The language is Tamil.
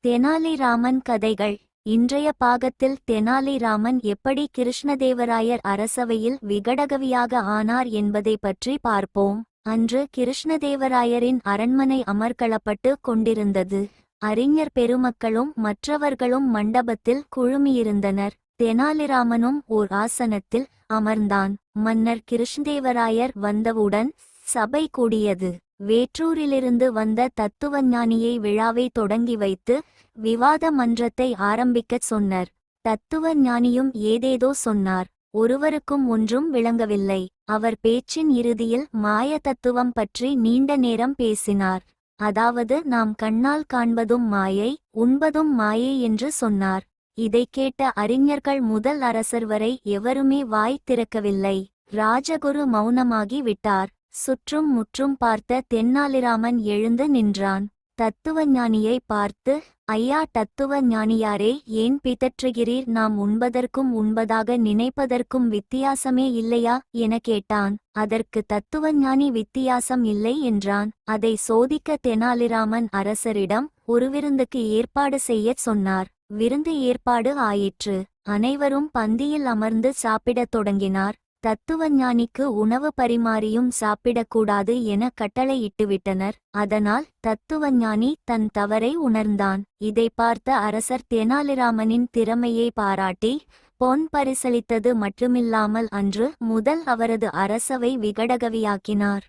தெனாலிராமன் கதைகள். இன்றைய பாகத்தில் தெனாலிராமன் எப்படி கிருஷ்ணதேவராயர் அரசவையில் விகடகவியாக ஆனார் என்பதை பற்றி பார்ப்போம். அன்று கிருஷ்ணதேவராயரின் அரண்மனை அமர்க்களப்பட்டு கொண்டிருந்தது. அறிஞர் பெருமக்களும் மற்றவர்களும் மண்டபத்தில் குழுமியிருந்தனர். தெனாலிராமனும் ஓர் ஆசனத்தில் அமர்ந்தான். மன்னர் கிருஷ்ணதேவராயர் வந்தவுடன் சபை கூடியது. வேற்றூரிலிருந்து வந்த தத்துவஞானியை விழாவை தொடங்கி வைத்து விவாத மன்றத்தை ஆரம்பிக்கச் சொன்னார். தத்துவ ஞானியும் ஏதேதோ சொன்னார். ஒருவருக்கும் ஒன்றும் விளங்கவில்லை. அவர் பேச்சின் இறுதியில் மாய தத்துவம் பற்றி நீண்ட நேரம் பேசினார். அதாவது நாம் கண்ணால் காண்பதும் மாயை, உண்பதும் மாயை என்று சொன்னார். இதை கேட்ட அறிஞர்கள் முதல் அரசர் வரை எவருமே வாய் திறக்கவில்லை. ராஜகுரு மௌனமாகி விட்டார். சுற்றும் முற்றும் பார்த்த தெனாலிராமன் எழுந்து நின்றான். தத்துவஞானியை பார்த்து, ஐயா, தத்துவ ஞானியாரே, ஏன் பிதற்றுகிறீர்? நாம் உண்பதற்கும் உண்பதாக நினைப்பதற்கும் வித்தியாசமே இல்லையா என கேட்டான். அதற்கு தத்துவஞானி வித்தியாசம் இல்லை என்றான். அதை சோதிக்க தெனாலிராமன் அரசரிடம் ஒரு விருந்துக்கு ஏற்பாடு செய்யச் சொன்னார். விருந்து ஏற்பாடு ஆயிற்று. அனைவரும் பந்தியில் அமர்ந்து சாப்பிடத் தொடங்கினார். தத்துவஞானிக்கு உணவு பரிமாறியும் சாப்பிடக்கூடாது என கட்டளையிட்டுவிட்டனர். அதனால் தத்துவஞானி தன் தவறை உணர்ந்தான். இதை பார்த்த அரசர் தெனாலிராமனின் திறமையை பாராட்டி பொன் பரிசளித்தது மட்டுமில்லாமல் அன்று முதல் அவரது அரசவை விகடகவியாக்கினார்.